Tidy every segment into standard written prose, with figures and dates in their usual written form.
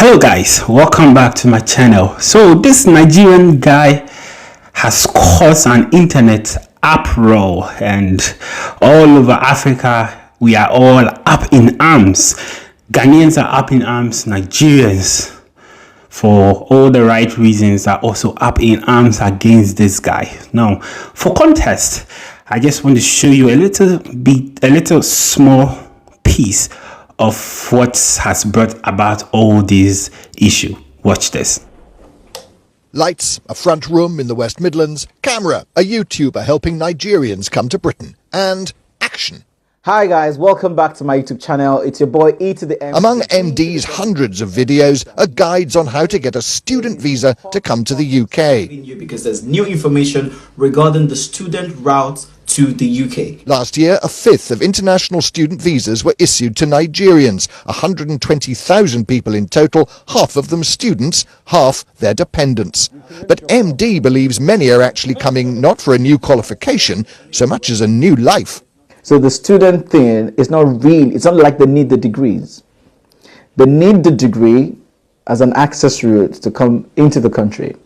Hello guys, welcome back to my channel. So this Nigerian guy has caused an internet uproar, and all over Africa we are all up in arms. Ghanaians are up in arms, Nigerians, for all the right reasons, are also up in arms against this guy. Now, for context, I just want to show you a little small piece of what has brought about all these issues. Watch this. Lights, a front room in the West Midlands, camera, a YouTuber helping Nigerians come to Britain, and action. Hi guys, welcome back to my YouTube channel. It's your boy E to the M. Among MD's hundreds of videos are guides on how to get a student visa to come to the UK. Because there's new information regarding the student route to the UK. Last year, a fifth of international student visas were issued to Nigerians, 120,000 people in total, half of them students, half their dependents. But MD believes many are actually coming not for a new qualification, so much as a new life. So the student thing is not real. It's not like they need the degrees. They need the degree as an access route to come into the country.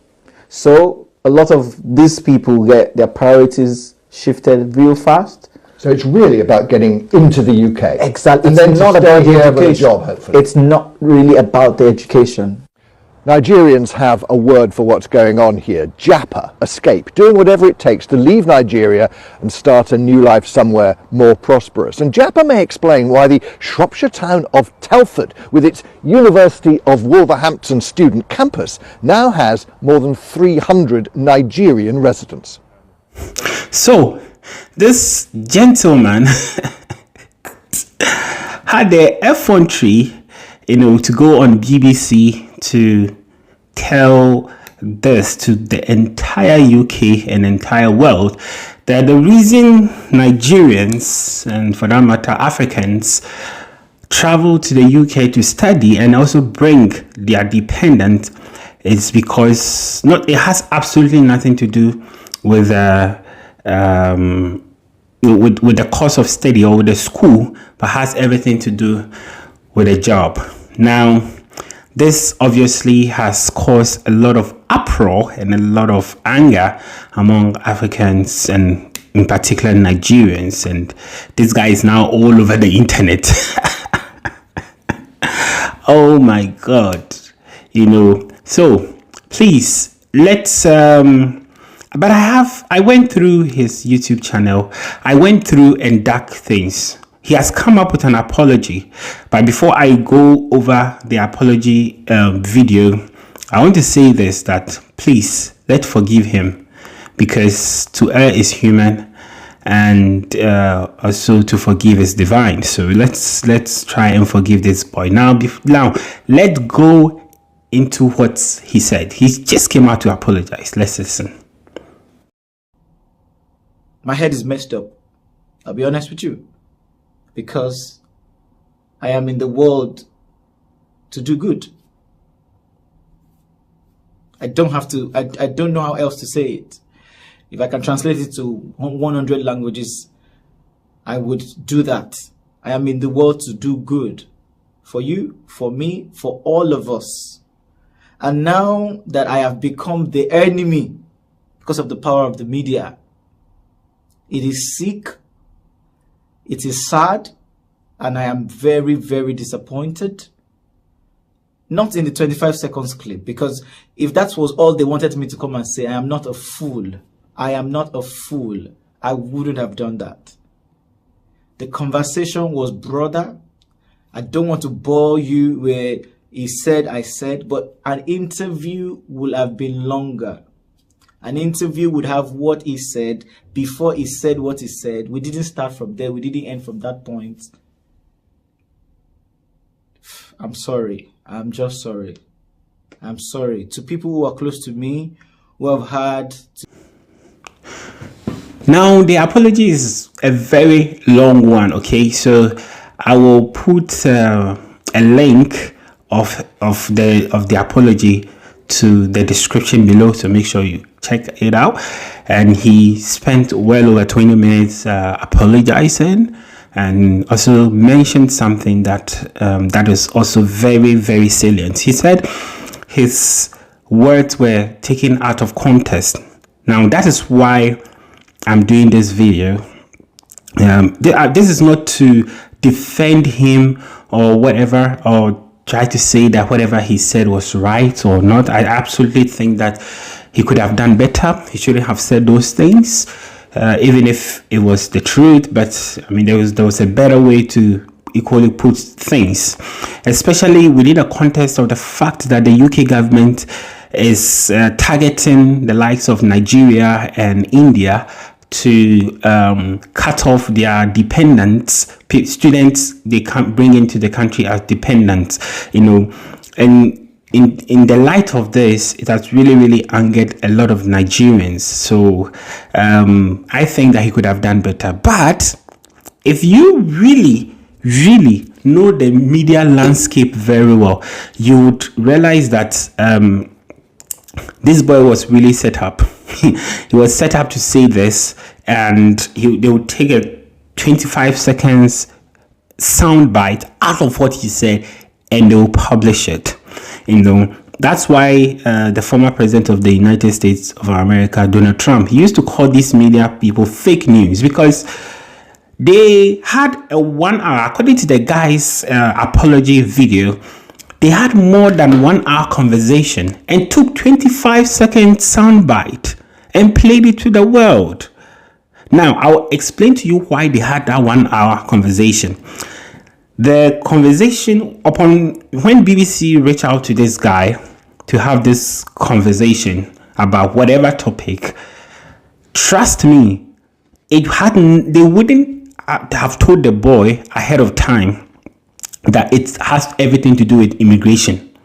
So a lot of these people get their priorities shifted real fast. So it's really about getting into the UK. Exactly. And then it's not about the a education. job, hopefully. It's not really about the education. Nigerians have a word for what's going on here. Japa, escape, doing whatever it takes to leave Nigeria and start a new life somewhere more prosperous. And Japa may explain why the Shropshire town of Telford, with its University of Wolverhampton student campus, now has more than 300 Nigerian residents. So this gentleman had the effrontery, to go on BBC to tell this to the entire UK and entire world that the reason Nigerians, and for that matter Africans, travel to the UK to study and also bring their dependent is because it has absolutely nothing to do with the course of study or with the school, but has everything to do with a job. Now, this obviously has caused a lot of uproar and a lot of anger among Africans and in particular Nigerians, and this guy is now all over the internet. Oh my God, so please let's but I went through his YouTube channel. I went through and dug things. He has come up with an apology, but before I go over the apology video, I want to say this, that please, let's forgive him, because to err is human, and also to forgive is divine. So let's try and forgive this boy. Now let's go into what he said. He just came out to apologize. Let's listen. My head is messed up. I'll be honest with you. Because I am in the world to do good. I don't know how else to say it. If I can translate it to 100 languages, I would do that. I am in the world to do good. For you, for me, for all of us. And now that I have become the enemy because of the power of the media, it is sick. It is sad, and I am very, very disappointed. Not in the 25 seconds clip, because if that was all they wanted me to come and say, I am not a fool. I am not a fool. I wouldn't have done that. The conversation was broader. I don't want to bore you where he said, I said, but an interview would have been longer. An interview would have what he said before he said what he said. We didn't start from there. We didn't end from that point. I'm sorry. I'm just sorry. I'm sorry. To people who are close to me, who have had... Now, the apology is a very long one, okay? So I will put a link of the apology to the description below, so make sure you check it out. And he spent well over 20 minutes apologizing and also mentioned something that that is also very, very salient. He said his words were taken out of context. Now, that is why I'm doing this video. This is not to defend him or whatever, or try to say that whatever he said was right or not. I absolutely think that he could have done better. He shouldn't have said those things, even if it was the truth. But I mean, there was a better way to equally put things, especially within the context of the fact that the UK government is targeting the likes of Nigeria and India to cut off their dependents, students they can't bring into the country as dependents, and in the light of this, it has really angered a lot of Nigerians. So I think that he could have done better. But if you really know the media landscape very well, you would realize that this boy was really set up. He was set up to say this, and they would take a 25 seconds sound bite out of what he said and they will publish it. That's why the former president of the United States of America, Donald Trump, he used to call these media people fake news, because they had a 1 hour, according to the guy's apology video, they had more than 1 hour conversation and took 25 second soundbite and played it to the world. Now, I'll explain to you why they had that 1 hour conversation. The conversation, upon when BBC reached out to this guy to have this conversation about whatever topic, trust me, they wouldn't have told the boy ahead of time that it has everything to do with immigration.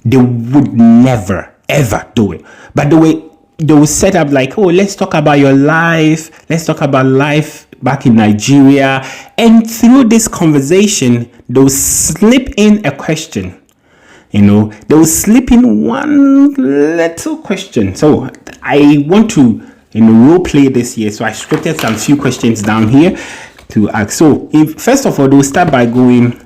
They would never ever do it. But the way they will set up, like, oh, let's talk about your life, let's talk about life back in Nigeria, and through this conversation they'll slip in a question. They will slip in one little question. So I want to role play this here, so I scripted some few questions down here to ask. So first of all, they'll start by going,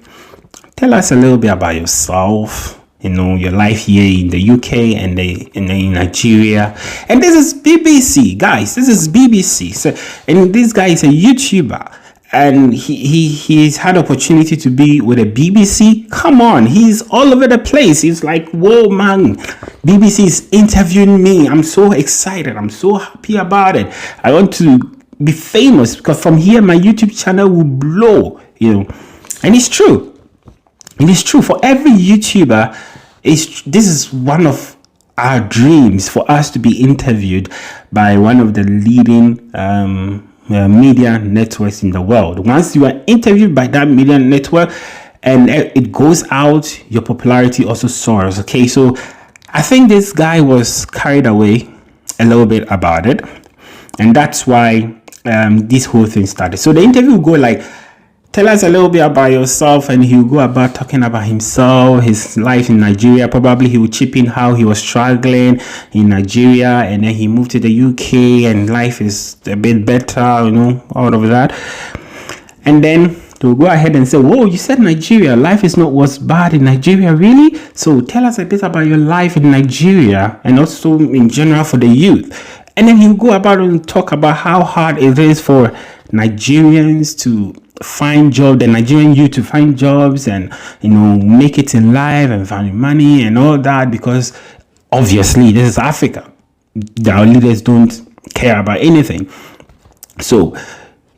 tell us a little bit about yourself, your life here in the UK and in Nigeria. And this is BBC, guys. This is BBC. So, and this guy is a YouTuber, and he's had opportunity to be with a BBC. Come on, he's all over the place. He's like, whoa, man, BBC is interviewing me. I'm so excited. I'm so happy about it. I want to be famous, because from here my YouTube channel will blow. And it's true. It is true for every YouTuber. This is one of our dreams, for us to be interviewed by one of the leading media networks in the world. Once you are interviewed by that media network and it goes out, your popularity also soars. Okay, so I think this guy was carried away a little bit about it, and that's why this whole thing started. So the interview will go like, tell us a little bit about yourself, and he'll go about talking about himself, his life in Nigeria. Probably he will chip in how he was struggling in Nigeria, and then he moved to the UK and life is a bit better, all of that. And then they'll go ahead and say, whoa, you said Nigeria, life is not what's bad in Nigeria, really? So tell us a bit about your life in Nigeria, and also in general for the youth. And then he'll go about and talk about how hard it is for Nigerians to find jobs, the Nigerian youth to find jobs and make it in life and find money and all that, because obviously this is Africa. Our leaders don't care about anything. So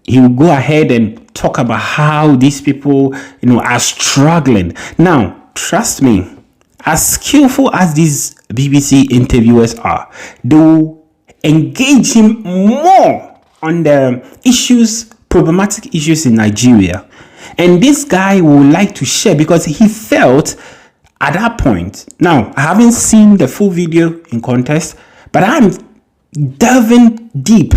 he will go ahead and talk about how these people are struggling. Now, trust me, as skillful as these BBC interviewers are, they will engage him more on the problematic issues in Nigeria. And this guy would like to share, because he felt at that point, now I haven't seen the full video in context, but I'm delving deep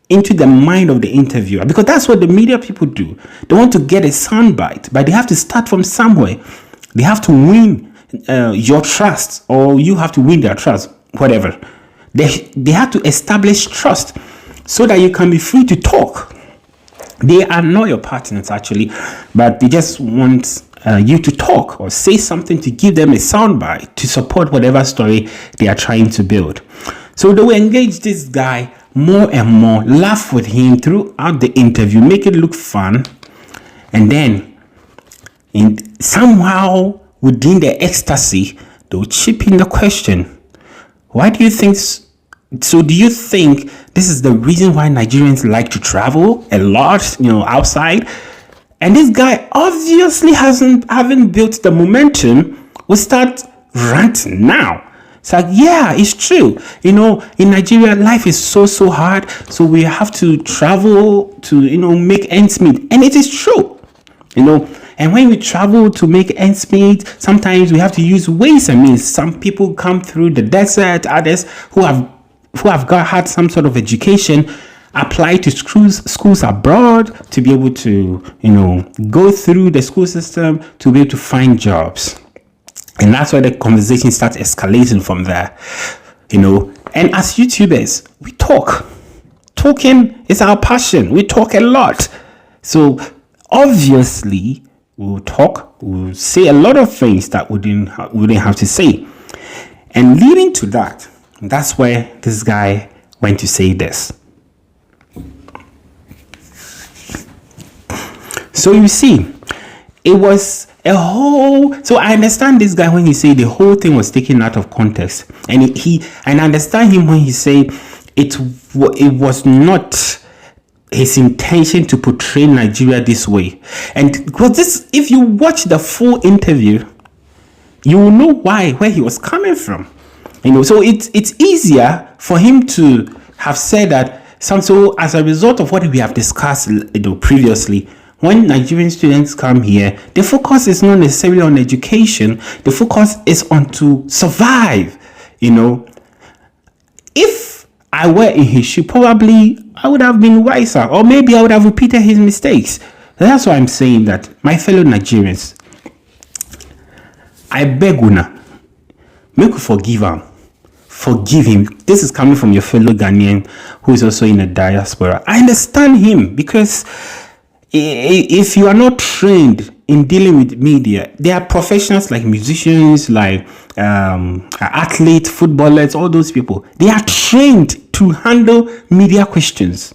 into the mind of the interviewer, because that's what the media people do. They want to get a soundbite, but they have to start from somewhere. They have to win your trust, or you have to win their trust, whatever. They have to establish trust so that you can be free to talk. They are not your partners actually, but they just want you to talk or say something to give them a soundbite to support whatever story they are trying to build. So they will engage this guy more and more, laugh with him throughout the interview, make it look fun, and then somehow within the ecstasy, they'll chip in the question. Why do you think so? Do you think this is the reason why Nigerians like to travel a lot, outside? And this guy obviously haven't built the momentum. Will start ranting now. It's like, yeah, it's true. In Nigeria, life is so hard. So we have to travel to, make ends meet. And it is true, And when we travel to make ends meet, sometimes we have to use ways and means. Some people come through the desert. Others who have had some sort of education apply to schools abroad to be able to, go through the school system to be able to find jobs. And that's why the conversation starts escalating from there, And as YouTubers, we talk. Talking is our passion. We talk a lot. So obviously, we'll talk. We'll say a lot of things that we didn't have to say. And leading to that, that's where this guy went to say this. So you see, it was a whole. So I understand this guy when he said the whole thing was taken out of context, and I understand him when he said it was not his intention to portray Nigeria this way. And because if you watch the full interview, you will know where he was coming from. So it's easier for him to have said that. So as a result of what we have discussed, previously, when Nigerian students come here, the focus is not necessarily on education. The focus is on to survive. If I were in his shoe, probably I would have been wiser, or maybe I would have repeated his mistakes. That's why I'm saying that, my fellow Nigerians, I beg una, make you forgive him. Forgive him. This is coming from your fellow Ghanaian who is also in the diaspora. I understand him, because if you are not trained in dealing with media, there are professionals like musicians, like athletes, footballers, all those people. They are trained to handle media questions.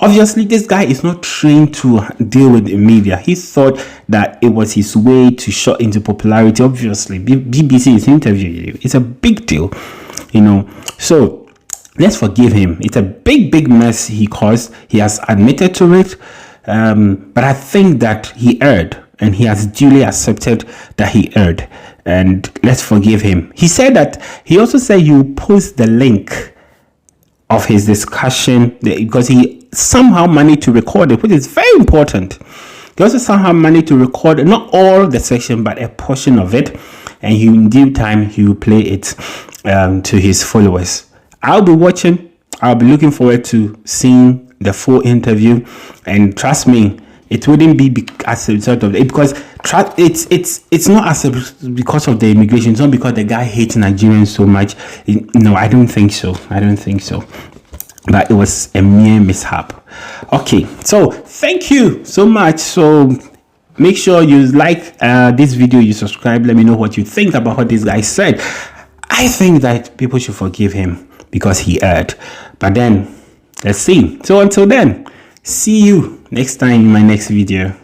Obviously, this guy is not trained to deal with the media. He thought that it was his way to shot into popularity. Obviously, BBC is interviewing you. It's a big deal, So let's forgive him. It's a big mess he caused. He has admitted to it. But I think that he erred, and he has duly accepted that he erred, and let's forgive him. He said that he also said you post the link of his discussion because he somehow managed to record it, which is very important. He also somehow managed to record not all the section, but a portion of it, and in due time he will play it to his followers. I'll be watching. I'll be looking forward to seeing the full interview, and trust me, it wouldn't be as a result of it, because it's not because of the immigration. It's not because the guy hates Nigerians so much. No, I don't think so. But it was a mere mishap. Okay, so thank you so much. So make sure you like this video, you subscribe. Let me know what you think about what this guy said. I think that people should forgive him because he erred. But then let's see. So until then, see you next time in my next video.